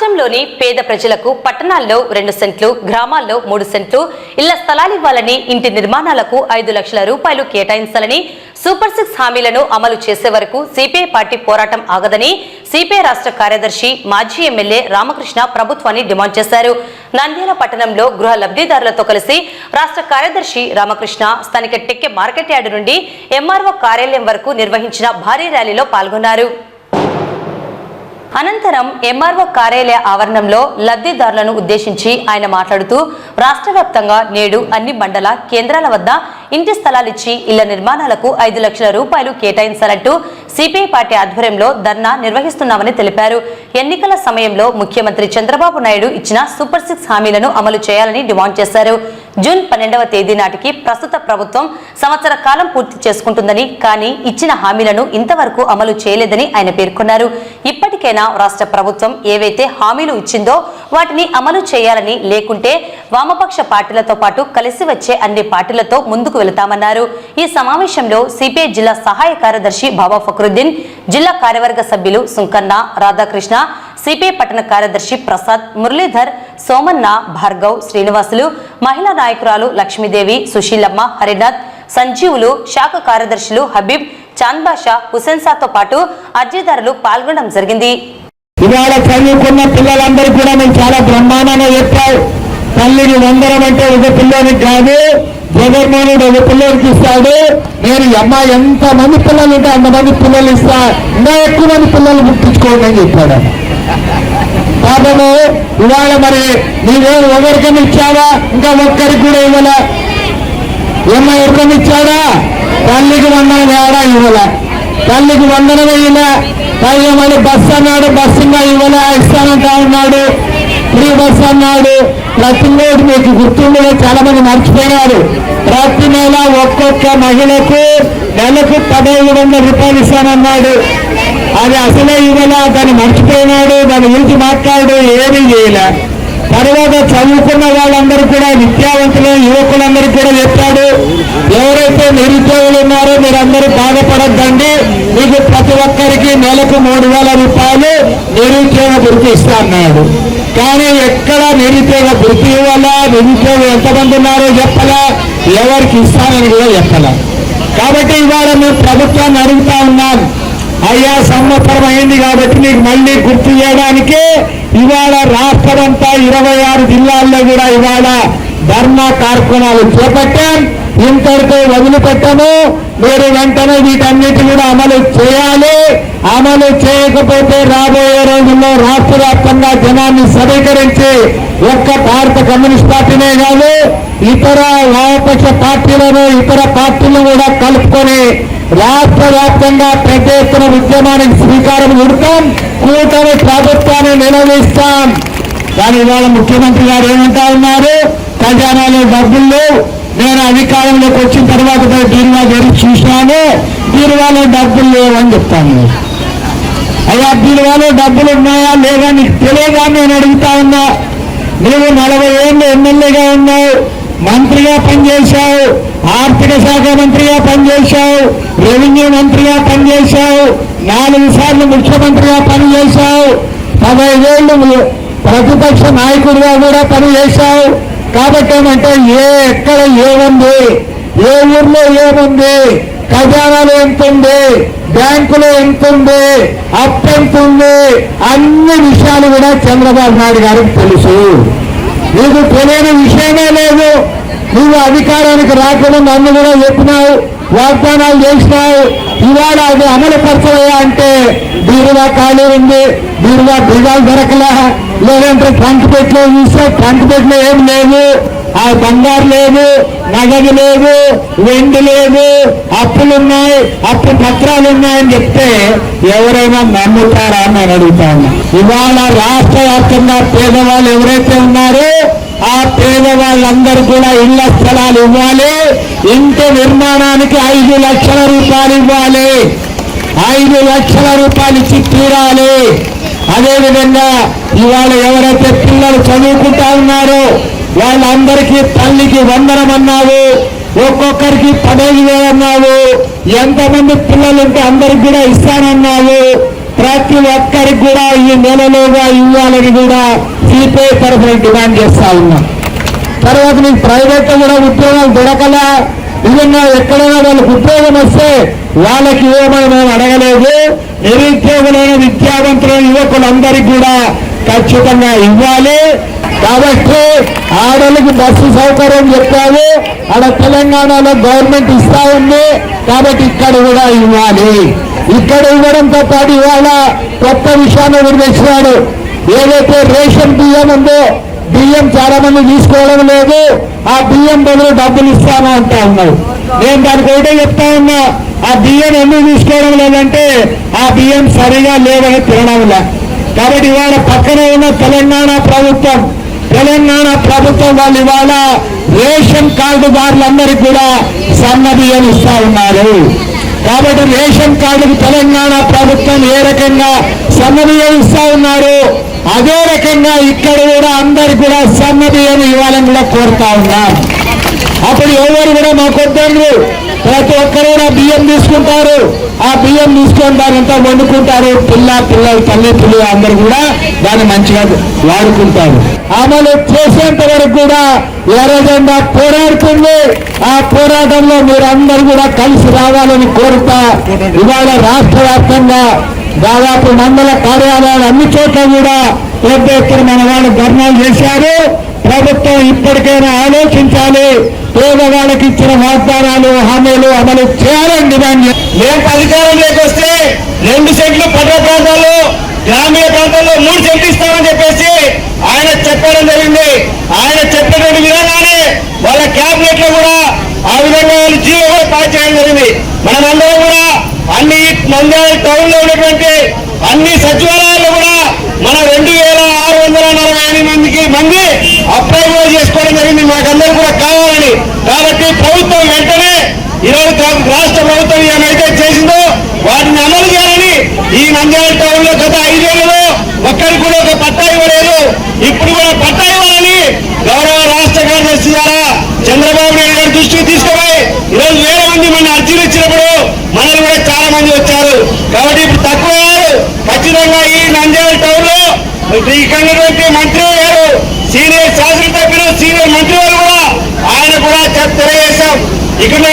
రాష్ట్రంలోని పేద ప్రజలకు పట్టణాల్లో 2 సెంట్లు, గ్రామాల్లో 3 సెంట్లు ఇళ్ల స్థలాలు ఇవ్వాలని, ఇంటి నిర్మాణాలకు 5 లక్షల రూపాయలు కేటాయించాలని, సూపర్ 6 హామీలను అమలు చేసే వరకు సిపిఐ పార్టీ పోరాటం ఆగదని సిపిఐ రాష్ట్ర కార్యదర్శి మాజీ ఎమ్మెల్యే రామకృష్ణ ప్రభుత్వాన్ని డిమాండ్ చేశారు. నంద్యాల పట్టణంలో గృహ లబ్ధిదారులతో కలిసి రాష్ట్ర కార్యదర్శి రామకృష్ణ స్థానిక టెక్కె మార్కెట్ యార్డు నుండి ఎంఆర్ఓ కార్యాలయం వరకు నిర్వహించిన భారీ ర్యాలీలో పాల్గొన్నారు. అనంతరం ఎంఆర్ఓ కార్యాలయ ఆవరణంలో లబ్ధిదారులను ఉద్దేశించి ఆయన మాట్లాడుతూ రాష్ట్ర వ్యాప్తంగా నేడు అన్ని మండల కేంద్రాల వద్ద ఇంటి స్థలాలిచ్చి ఇళ్ల నిర్మాణాలకు 5 లక్షల రూపాయలు కేటాయించాలంటూ సిపిఐ పార్టీ ఆధ్వర్యంలో ధర్నా నిర్వహిస్తున్నామని తెలిపారు. ఎన్నికల సమయంలో ముఖ్యమంత్రి చంద్రబాబు నాయుడు ఇచ్చిన సూపర్ 6 హామీలను అమలు చేయాలని డిమాండ్ చేశారు. జూన్ 12వ తేదీ నాటికి ప్రస్తుత ప్రభుత్వం సంవత్సర కాలం పూర్తి చేసుకుంటుందని, కానీ ఇచ్చిన హామీలను ఇంతవరకు అమలు చేయలేదని ఆయన పేర్కొన్నారు. ఇప్పటికైనా రాష్ట్ర ప్రభుత్వం ఏవైతే హామీలు ఇచ్చిందో వాటిని అమలు చేయాలని, లేకుంటే వామపక్ష పార్టీలతో పాటు కలిసి వచ్చే అన్ని పార్టీలతో ముందుకు వెళతామన్నారు. ఈ సమావేశంలో సిపిఐ జిల్లా సహాయ కార్యదర్శి బాబా ఫక్రుద్దీన్, జిల్లా కార్యవర్గ సభ్యులు సుంకన్న, రాధాకృష్ణ, సిపిఐ పట్టణ కార్యదర్శి ప్రసాద్, మురళీధర్, సోమన్న, భార్గవ్, శ్రీనివాసులు, మహిళా నాయకురాలు లక్ష్మీదేవి, సుశీలమ్మ, హరినాథ్, సంజీవులు, శాఖ కార్యదర్శులు హబీబ్, చాంద్ బాషా, హుసేన్ సాతో పాటు అర్జీదారులు పాల్గొనడం జరిగింది. ఇవాళ చదువుకున్న పిల్లలందరూ కూడా నేను చాలా బ్రహ్మాండంగా చెప్పావు. తల్లికి వందరం అంటే ఒక పిల్లోనికి కాదు, జగన్మోహనుడు ఒక పిల్లలకి ఇస్తాడు. నేను అమ్మ ఎంత మంది పిల్లలు ఉంటే అంతమంది పిల్లలు ఇస్తా, ఇంకా ఎక్కువ మంది పిల్లలు గుర్తించుకోండి అని చెప్పాడు. పాపము ఇవాళ మరి నీవేం ఒకరికని ఇచ్చావా? ఇంకా ఒక్కరికి కూడా ఇవ్వాల. ఏమో ఎవరికని ఇచ్చాడా? తల్లికి వందనం ఏడా ఇవ్వాల, తల్లికి వందనం ఇవ్వాల. పైగా మళ్ళీ బస్సు అన్నాడు, బస్సుగా ఇవ్వాల, ఇస్తానంటా ఉన్నాడు. ఫ్రీ బస్ అన్నాడు. ప్రతి రోజు మీకు గుర్తుండే చాలా మంది మర్చిపోయారు. ప్రతి నెల ఒక్కొక్క మహిళకు నెలకు 1500 రూపాయలు ఇస్తానన్నాడు. అది అసలే ఇవ్వాల, దాన్ని మర్చిపోయినాడు. దాని గురించి మాట్లాడు, ఏమీ చేయలే. తర్వాత చదువుకున్న వాళ్ళందరూ కూడా, విద్యావంతులు యువకులందరూ కూడా చెప్పాడు, ఎవరైతే నిరుద్యోగులు ఉన్నారో మీరందరూ బాధపడద్దండి, మీకు ప్రతి ఒక్కరికి నెలకు 3000 రూపాయలు నిరుద్యోగ భృతి ఇస్తా అన్నాడు. కానీ ఎక్కడ నిరుద్యోగ భృతి ఇవ్వాలా, నిరుద్యోగం ఎంతమంది ఉన్నారో చెప్పలా, ఎవరికి ఇస్తానని కూడా చెప్పలా. కాబట్టి ఇవాళ మేము ప్రభుత్వాన్ని అడుగుతా ఉన్నాం, అయ్యా సంవత్సరం అయింది కాబట్టి నీకు మళ్ళీ గుర్తు చేయడానికి ఇవాళ రాష్ట్రమంతా 26 జిల్లాల్లో కూడా ఇవాళ ధర్నా కార్యక్రమాలు చేపట్టాం. ఇంతటితో వదిలిపెట్టము. మీరు వెంటనే వీటన్నిటి కూడా అమలు చేయాలి. అమలు చేయకపోతే రాబోయే రోజుల్లో రాష్ట్ర వ్యాప్తంగా జనాన్ని సమీకరించి ఒక్క భారత కమ్యూనిస్ట్ పార్టీనే కాదు, ఇతర వామపక్ష పార్టీలను, ఇతర పార్టీలను కూడా కలుపుకొని రాష్ట్ర వ్యాప్తంగా పెద్ద ఎత్తున ఉద్యమానికి శ్రీకారం చుడతాం. కూటమి ప్రభుత్వాన్ని నిలదీస్తాం. కానీ ఇవాళ ముఖ్యమంత్రి గారు ఏమంటా ఉన్నారు? ఖజానాలో డబ్బులు లేవు. నేను అధికారంలోకి వచ్చిన తర్వాత బీరువా జరిగి చూసినాను, బీరువాలో డబ్బులు లేవు అని చెప్తాను. అయ్యా బీరువాలో డబ్బులు ఉన్నాయా లేదా నీకు తెలియదా? నేను అడుగుతా ఉన్నా. నువ్వు 40 ఏళ్ళు ఎమ్మెల్యేగా ఉన్నావు, మంత్రిగా పనిచేశావు, ఆర్థిక శాఖ మంత్రిగా పనిచేశావు, రెవెన్యూ మంత్రిగా పనిచేశావు, 4 సార్లు ముఖ్యమంత్రిగా పనిచేశావు, 15 ఏళ్ళు ప్రతిపక్ష నాయకుడిగా కూడా పనిచేశావు. కాబట్టి ఏమంటే ఎక్కడ ఏముంది, ఏ ఊర్లో ఏముంది, ఖజానాలో ఎంత ఉంది, బ్యాంకులో ఎంత ఉంది, అప్పు ఎంత ఉంది, అన్ని విషయాలు కూడా చంద్రబాబు నాయుడు గారికి తెలుసు. నీకు తెలియని విషయమే లేదు. నువ్వు అధికారానికి రాకుండా నన్ను కూడా చెప్పినావు, వాగ్దానాలు చేసినావు. ఇవాళ అది అమలు పరచవయ్యా అంటే బీరువా ఖాళీ ఉంది, బీరువా బీగాలు దొరకలే, లేదంటే ట్రంక్ పెట్లో చూస్తే ట్రంక్ పెట్లో ఏం లేదు, ఆ బంగారు లేదు, నగదు లేదు, వెండి లేదు, అప్పులున్నాయి, అప్పు పత్రాలు ఉన్నాయని చెప్తే ఎవరైనా నమ్ముతారా అని నేను అడుగుతా ఉన్నా. ఇవాళ రాష్ట్ర వ్యాప్తంగా పేదవాళ్ళు ఎవరైతే ఉన్నారో ఆ పేదవాళ్ళందరూ కూడా ఇళ్ల స్థలాలు ఇవ్వాలి. ఇంటి నిర్మాణానికి 5 లక్షల రూపాయలు ఇవ్వాలి. 5 లక్షల రూపాయలు ఇచ్చి తీరాలి. అదేవిధంగా ఇవాళ ఎవరైతే పిల్లలు చదువుకుంటా ఉన్నారో వాళ్ళందరికీ తల్లికి వందనం అన్నావు, ఒక్కొక్కరికి 15,000 అన్నావు. ఎంతమంది పిల్లలు ఉంటే అందరికి కూడా ఇస్తానన్నావు. ప్రతి ఒక్కరికి కూడా ఈ నెలలోగా ఇవ్వాలని కూడా సిపిఐ తరఫున డిమాండ్ చేస్తా ఉన్నాం. తర్వాత మీకు ప్రైవేట్ కూడా ఉద్యోగాలు దొరకలా, నిజంగా ఎక్కడైనా వాళ్ళకి ఉద్యోగం వస్తే వాళ్ళకి ఇవ్వమని మేము అడగలేదు. నిరుద్యోగులైన విద్యావంతులైన యువకులందరికీ కూడా ఖచ్చితంగా ఇవ్వాలి. కాబట్టి ఆడలకు బస్సు సౌకర్యం చెప్పాము, ఆడ తెలంగాణలో గవర్నమెంట్ ఇస్తా ఉంది కాబట్టి ఇక్కడ కూడా ఇవ్వాలి. ఇక్కడ ఇవ్వడంతో పాటు ఇవాళ కొత్త విషయాన్ని కూడా తెచ్చినాడు. ఏదైతే రేషన్ బియ్యం ఉందో, బియ్యం చాలా మంది తీసుకోవడం లేదు, ఆ బియ్యం బదులు డబ్బులు ఇస్తాను అంటా ఉన్నాడు. నేను దానికి ఒకటే చెప్తా ఉన్నా, ఆ బియ్యం ఎందుకు తీసుకోవడం లేదంటే ఆ బియ్యం సరిగా లేదని తినడం లే. కాబట్టి ఇవాళ పక్కన ఉన్న తెలంగాణ ప్రభుత్వం వాళ్ళు ఇవాళ రేషన్ కార్డుదారులందరికీ కూడా సన్న బియ్యం ఇస్తా ఉన్నారు. కాబట్టి రేషన్ కార్డుకు తెలంగాణ ప్రభుత్వం ఏ రకంగా సన్న బియ్యం ఇస్తా ఉన్నారు, అదే రకంగా ఇక్కడ కూడా అందరికి కూడా సన్న బియ్యం ఇవ్వాలని కూడా కోరుతా ఉన్నాం. అప్పుడు ఎవరు కూడా మాకొద్దండ్రు, ప్రతి ఒక్కరు కూడా బియ్యం తీసుకుంటారు, ఆ బియ్యం తీసుకొని దానంతా వండుకుంటారు, పిల్లలు తల్లిదండ్రులు అందరూ కూడా దాన్ని మంచిగా వాడుకుంటారు. అమలు చేసేంత వరకు కూడా ఎర్రజెండా పోరాడుతుంది. ఆ పోరాటంలో మీరందరూ కూడా కలిసి రావాలని కోరుతా ఇవాళ రాష్ట్ర వ్యాప్తంగా దాదాపు మండల కార్యాలయాలు అన్ని చోట్ల కూడా పెద్ద ఎత్తున మన వాళ్ళు ధర్నాలు చేశారు. ప్రభుత్వం ఇప్పటికైనా ఆలోచించాలి, పేదవాళ్ళకి ఇచ్చిన వాగ్దానాలు హామీలు అమలు చేయాలని డిమాండ్. మేము అధికారంలోకి వస్తే 2 సెంట్లు పట్టణ ప్రాంతాల్లో, గ్రామీణ ప్రాంతాల్లో 3 సెంట్లు ఇస్తామని చెప్పేసి ఆయన చెప్పడం జరిగింది. ఆయన చెప్పినటువంటి విధంగానే వాళ్ళ క్యాబినెట్ లో కూడా ఆ విధంగా జీవో కూడా పాస్ చేయడం జరిగింది. మనమందరం కూడా అన్ని నంద్యాల టౌన్ లో ఉన్నటువంటి అన్ని సచివాలయాల్లో కూడా మన 2648 మంది అప్లై కూడా చేసుకోవడం జరిగింది. మాకందరూ కూడా కావాలని. కాబట్టి ప్రభుత్వం వెంటనే ఈరోజు రాష్ట్ర ప్రభుత్వం ఏమైతే చేసిందో వాటిని అమలు చేయాలని ఈ నంద్యాల టౌన్ లో గత 5 ఏళ్లలో ఒక్కరికి కూడా ఒక పట్టా ఇవ్వలేదు. ఇప్పుడు కూడా పట్టా ఇవ్వాలని గౌరవ రాష్ట్ర కార్యదర్శి ద్వారా చంద్రబాబు నాయుడు గారి దృష్టికి తీసుకుపోయి ఈరోజు వేల మంది మన అర్జీలు ఇచ్చినప్పుడు మనల్ని కూడా చాలా మంది వచ్చారు. కాబట్టి ఇప్పుడు తక్కువ ఖచ్చితంగా ఈ నంద్యాల టౌన్ లో ఇక్కడ మంత్రి గారు సీనియర్ శాసనసభ్యులు సీనియర్ మంత్రి గారు కూడా ఆయన కూడా తెలియజేశాం. ఇక్కడ